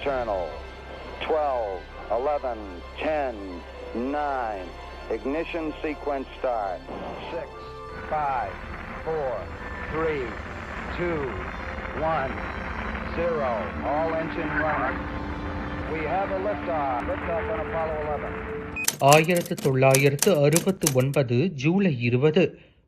internal. 12, 11, 10, 9. Ignition sequence start. 6, 5, 4, 3, 2, 1, 0. All engine running. We have a liftoff. Liftoff on Apollo 11. 1969 July 20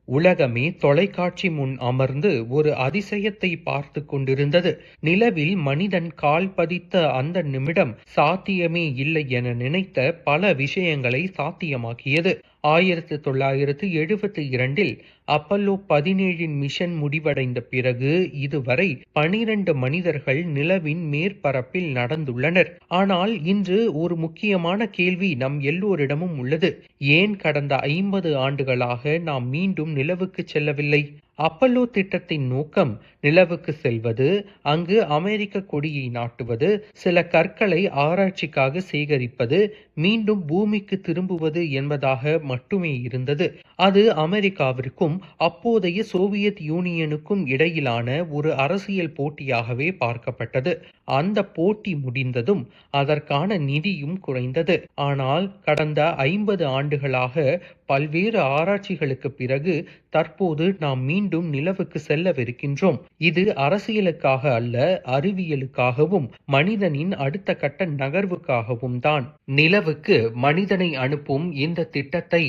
உலகமே தொலைக்காட்சி முன் அமர்ந்து ஒரு அதிசயத்தை பார்த்து கொண்டிருந்தது. நிலவில் மனிதன் கால் பதித்த அந்த நிமிடம் சாத்தியமே இல்லை என நினைத்த பல விஷயங்களை சாத்தியமாக்கியது. 1972 அப்பல்லோ 17 மிஷன் முடிவடைந்த பிறகு இதுவரை 12 மனிதர்கள் நிலவின் மேற்பரப்பில் நடந்துள்ளனர். ஆனால் இன்று ஒரு முக்கியமான கேள்வி நம் எல்லோரிடமும் உள்ளது. ஏன் கடந்த 50 ஆண்டுகளாக நாம் மீண்டும் நிலவுக்கு செல்லவில்லை? அப்பல்லோ திட்டத்தின் நோக்கம் நிலவுக்கு செல்வது, அங்கு அமெரிக்க கொடியை நாட்டுவது, சில கற்களை ஆராய்ச்சிக்காக சேகரிப்பது, மீண்டும் பூமிக்கு திரும்புவது என்பதாக மட்டுமே இருந்தது. அது அமெரிக்காவிற்கும் அப்போதைய சோவியத் யூனியனுக்கும் இடையிலான ஒரு அரசியல் போட்டியாகவே பார்க்கப்பட்டது. அந்த போட்டி முடிந்ததும் அதற்கான நிதியும் குறைந்தது. ஆனால் கடந்த 50 ஆண்டுகளாக பல்வேறு ஆராய்ச்சிகளுக்கு பிறகு தற்போது நாம் மீண்டும் நிலவுக்கு செல்லவிருக்கின்றோம். இது அரசியலுக்காக அல்ல, அறிவியலுக்காகவும் மனிதனின் அடுத்த கட்ட நகர்வுக்காகவும் தான். நிலவுக்கு மனிதனை அனுப்பும் இந்த திட்டத்தை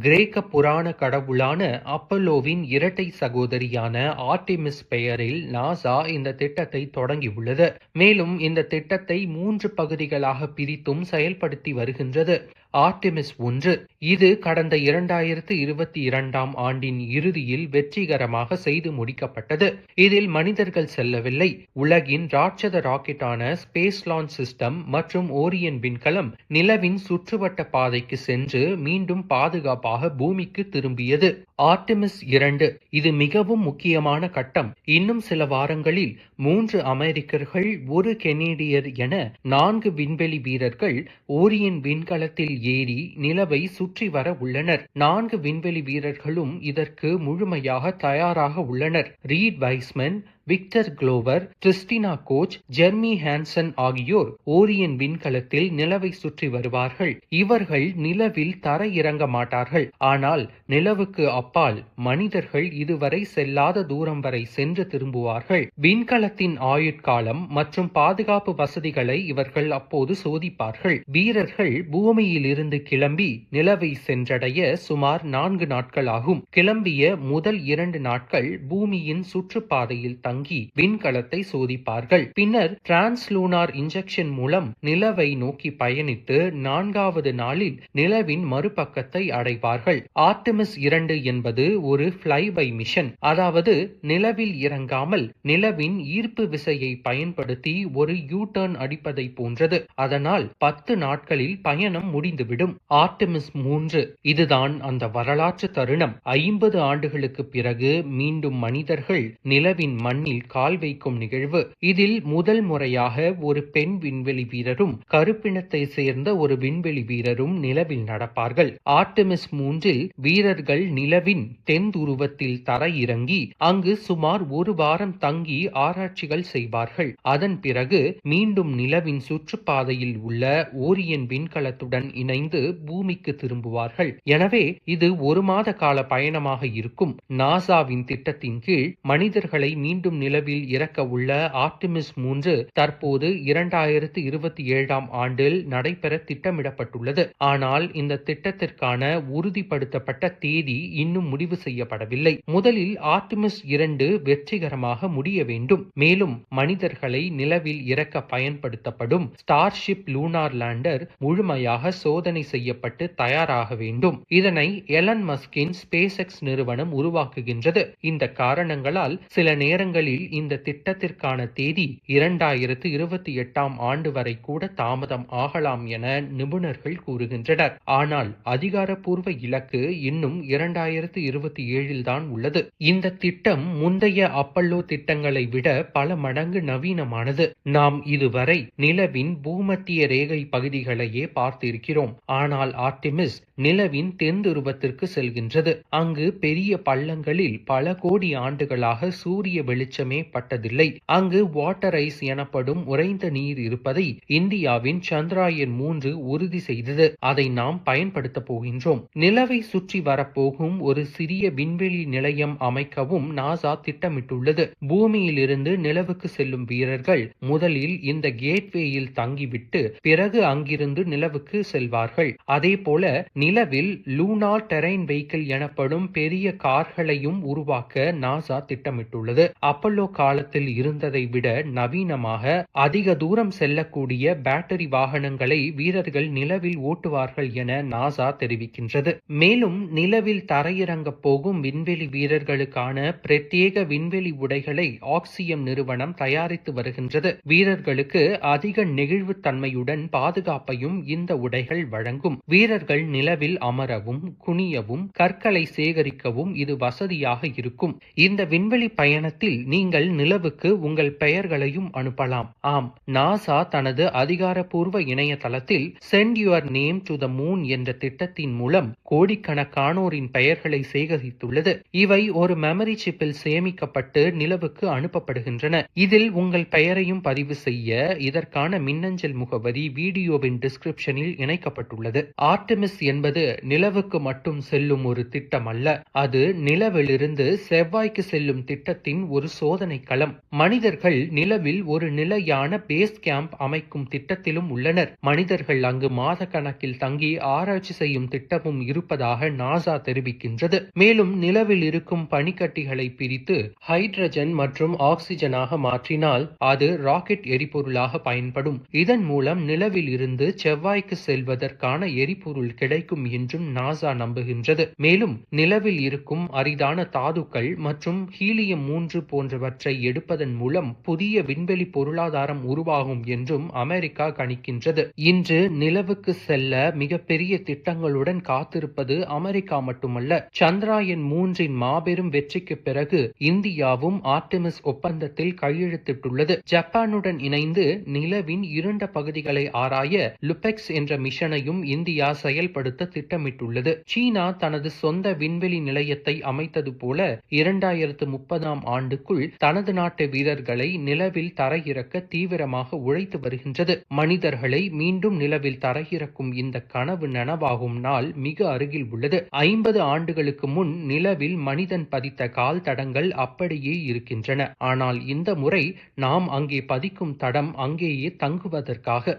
கிரேக்க புராண கடவுளான அப்பல்லோவின் இரட்டை சகோதரியான ஆர்டெமிஸ் பெயரில் நாசா இந்த திட்டத்தை தொடங்கியுள்ளது. மேலும் இந்த திட்டத்தை 3 பகுதிகளாக பிரித்தும் செயல்படுத்தி வருகின்றது. ஆர்டெமிஸ் 1 இது கடந்த 2022 ஆண்டின் இறுதியில் வெற்றிகரமாக செய்து முடிக்கப்பட்டது. இதில் மனிதர்கள் செல்லவில்லை. உலகின் ராட்சத ராக்கெட்டான ஸ்பேஸ் லான்ச் சிஸ்டம் மற்றும் ஓரியன் விண்கலம் நிலவின் சுற்றுவட்ட பாதைக்கு சென்று மீண்டும் பாதுகாப்பாக பூமிக்கு திரும்பியது. ஆர்டெமிஸ் 2 இது மிகவும் முக்கியமான கட்டம். இன்னும் சில வாரங்களில் 3 அமெரிக்கர்கள், 1 கெனடியர் என 4 விண்வெளி வீரர்கள் ஓரியன் விண்கலத்தில் ஏறி நிலவை சுற்றி வர உள்ளனர். 4 விண்வெளி வீரர்களும் இதற்கு முழுமையாக தயாராக உள்ளனர். Reid Wiseman, Victor Glover, Christina Koch, Jeremy Hansen ஆகியோர் ஓரியன் விண்கலத்தில் நிலவை சுற்றி வருவார்கள். இவர்கள் நிலவில் தர இறங்க மாட்டார்கள். ஆனால் நிலவுக்கு அப்பால் மனிதர்கள் இதுவரை செல்லாத தூரம் வரை சென்று திரும்புவார்கள். விண்கலத்தின் ஆயுட்காலம் மற்றும் பாதுகாப்பு வசதிகளை இவர்கள் அப்போது சோதிப்பார்கள். வீரர்கள் பூமியில் இருந்து கிளம்பி நிலவை சென்றடைய சுமார் 4 நாட்கள் ஆகும். கிளம்பிய முதல் 2 நாட்கள் பூமியின் சுற்றுப்பாதையில் தங்கி விண்கலத்தை சோதிப்பார்கள். பின்னர் டிரான்ஸ்லூனார் இன்ஜெக்ஷன் மூலம் நிலவை நோக்கி பயணித்து 4வது நாளில் நிலவின் மறுபக்கத்தை அடைவார்கள். ஆர்டெமிஸ் 2 என்பது ஒரு ஃப்ளை பை மிஷன், அதாவது நிலவில் இறங்காமல் நிலவின் ஈர்ப்பு விசையை பயன்படுத்தி ஒரு யூ டர்ன் அடிப்பதை போன்றது. அதனால் 10 நாட்களில் பயணம் முடிந்துவிடும். ஆர்டெமிஸ் 3 இதுதான் அந்த வரலாற்று தருணம். 50 ஆண்டுகளுக்கு பிறகு மீண்டும் மனிதர்கள் நிலவின் மண்ணில் கால் வைக்கும் நிகழ்வு. இதில் முதல் முறையாக ஒரு பெண் விண்வெளி வீரரும் கருப்பினத்தை சேர்ந்த ஒரு விண்வெளி வீரரும் நிலவில் நடப்பார்கள். ஆர்டெமிஸ் 3 வீரர்கள் நிலவின் தென் துருவத்தில் தர இறங்கி அங்கு சுமார் 1 வாரம் தங்கி ஆராய்ச்சிகள் செய்வார்கள். அதன் பிறகு மீண்டும் நிலவின் சுற்றுப்பாதையில் உள்ள ஓரியன் விண்கலத்துடன் இணைந்து பூமிக்கு திரும்புவார்கள். எனவே இது 1 மாத கால பயணமாக இருக்கும். நாசாவின் திட்டத்தின் கீழ் மனிதர்களை மீண்டும் நிலவில் இறக்க உள்ள ஆர்டெமிஸ் 3 தற்போது 2027 ஆண்டில் நடைபெற திட்டமிடப்பட்டுள்ளது. ஆனால் இந்த திட்டத்திற்கான உறுதிப்படுத்தப்பட்ட தேதி இன்னும் முடிவு செய்யப்படவில்லை. முதலில் ஆர்டெமிஸ் 2 வெற்றிகரமாக முடிய வேண்டும். மேலும் மனிதர்களை நிலவில் இறக்க பயன்படுத்தப்படும் ஸ்டார்ஷிப் லூனார் லேண்டர் முழுமையாக சோதனை செய்யப்பட்டு தயாராக வேண்டும். இதனை எலன் மஸ்கின் ஸ்பேஸ் எக்ஸ் நிறுவனம் உருவாக்குகின்றது. இந்த காரணங்களால் சில நேரங்களில் இந்த திட்டத்திற்கான தேதி 2028 ஆண்டு வரை கூட தாமதம் ஆகலாம் என நிபுணர்கள் கூறுகின்றனர். ஆனால் அதிகாரப்பூர்வ இலக்கு இன்னும் 2027 தான் உள்ளது. இந்த திட்டம் முந்தைய அப்பல்லோ திட்டங்களை விட பல மடங்கு நவீனமானது. நாம் இதுவரை நிலவின் பூமத்திய ரேகை பகுதிகளையே பார்த்திருக்கிறோம். ஆனால் ஆர்டெமிஸ் நிலவின் தென் துருவத்திற்கு செல்கின்றது. அங்கு பெரிய பள்ளங்களில் பல கோடி ஆண்டுகளாக சூரிய வெளிச்சம் வெளிச்சமே பட்டதில்லை. அங்கு வாட்டர் ஐஸ் எனப்படும் உறைந்த நீர் இருப்பதை இந்தியாவின் சந்திராயன் 3 உறுதி செய்தது. அதை நாம் பயன்படுத்தப் போகின்றோம். நிலவை சுற்றி வரப்போகும் ஒரு சிறிய விண்வெளி நிலையம் அமைக்கவும் நாசா திட்டமிட்டுள்ளது. பூமியிலிருந்து நிலவுக்கு செல்லும் வீரர்கள் முதலில் இந்த கேட்வேயில் தங்கிவிட்டு பிறகு அங்கிருந்து நிலவுக்கு செல்வார்கள். அதேபோல நிலவில் லூனார் டெரைன் வெஹிக்கிள் எனப்படும் பெரிய கார்களையும் உருவாக்க நாசா திட்டமிட்டுள்ளது. அப்பல்லோ காலத்தில் இருந்ததை விட நவீனமாக அதிக தூரம் செல்லக்கூடிய பேட்டரி வாகனங்களை வீரர்கள் நிலவில் ஓட்டுவார்கள் என நாசா தெரிவிக்கின்றது. மேலும் நிலவில் தரையிறங்க போகும் விண்வெளி வீரர்களுக்கான பிரத்யேக விண்வெளி உடைகளை ஆக்சியம் நிறுவனம் தயாரித்து வருகின்றது. வீரர்களுக்கு அதிக நெகிழ்வு தன்மையுடன் பாதுகாப்பையும் இந்த உடைகள் வழங்கும். வீரர்கள் நிலவில் அமரவும் குனியவும் கற்களை சேகரிக்கவும் இது வசதியாக இருக்கும். இந்த விண்வெளி பயணத்தில் நீங்கள் நிலவுக்கு உங்கள் பெயர்களையும் அனுப்பலாம். ஆம், நாசா தனது அதிகாரப்பூர்வ இணையதளத்தில் send your name to the moon என்ற திட்டத்தின் மூலம் கோடிக்கணக்கானோரின் பெயர்களை சேகரித்துள்ளது. இவை ஒரு மெமரி சிப்பில் சேமிக்கப்பட்டு நிலவுக்கு அனுப்பப்படுகின்றன. இதில் உங்கள் பெயரையும் பதிவு செய்ய இதற்கான மின்னஞ்சல் முகவரி வீடியோவின் டிஸ்கிரிப்ஷனில் இணைக்கப்பட்டுள்ளது. ஆர்டெமிஸ் என்பது நிலவுக்கு மட்டும் செல்லும் ஒரு திட்டம் அல்ல. அது நிலவிலிருந்து செவ்வாய்க்கு செல்லும் திட்டத்தின் ஒரு சோதனை களம். மனிதர்கள் நிலவில் ஒரு நிலையான பேஸ் கேம்ப் அமைக்கும் திட்டத்திலும் உள்ளனர். மனிதர்கள் அங்கு மாத கணக்கில் தங்கி ஆராய்ச்சி செய்யும் திட்டமும் இருப்பதாக நாசா தெரிவிக்கின்றது. மேலும் நிலவில் இருக்கும் பனிக்கட்டிகளை பிரித்து ஹைட்ரஜன் மற்றும் ஆக்சிஜனாக மாற்றினால் அது ராக்கெட் எரிபொருளாக பயன்படும். இதன் மூலம் நிலவில் இருந்து செவ்வாய்க்கு செல்வதற்கான எரிபொருள் கிடைக்கும் என்றும் நாசா நம்புகின்றது. மேலும் நிலவில் இருக்கும் அரிதான தாதுக்கள் மற்றும் ஹீலியம் 3 போன்றவற்றை எடுப்பதன் மூலம் புதிய விண்வெளி பொருளாதாரம் உருவாகும் என்றும் அமெரிக்கா கணிக்கின்றது. இன்று நிலவுக்கு செல்ல மிகப்பெரிய திட்டங்களுடன் காத்திருப்பது அமெரிக்கா மட்டுமல்ல. சந்திராயன் 3 மாபெரும் வெற்றிக்கு பிறகு இந்தியாவும் ஆர்டெமிஸ் ஒப்பந்தத்தில் கையெழுத்திட்டுள்ளது. ஜப்பானுடன் இணைந்து நிலவின் இருண்ட பகுதிகளை ஆராய லுபெக்ஸ் என்ற மிஷனையும் இந்தியா செயல்படுத்த திட்டமிட்டுள்ளது. சீனா தனது சொந்த விண்வெளி நிலையத்தை அமைத்தது போல 2030ஆம் ஆண்டுக்குள் தனது நாட்டு வீரர்களை நிலவில் தரையிறக்க தீவிரமாக உழைத்து வருகின்றது. மனிதர்களை மீண்டும் நிலவில் தரையிறக்கும் இந்த கனவு நனவாகும் நாள் மிக அருகில் உள்ளது. 50 ஆண்டுகளுக்கு முன் நிலவில் மனிதன் பதித்த கால் தடங்கள் அப்படியே இருக்கின்றன. ஆனால் இந்த முறை நாம் அங்கே பதிக்கும் தடம் அங்கேயே தங்குவதற்காக.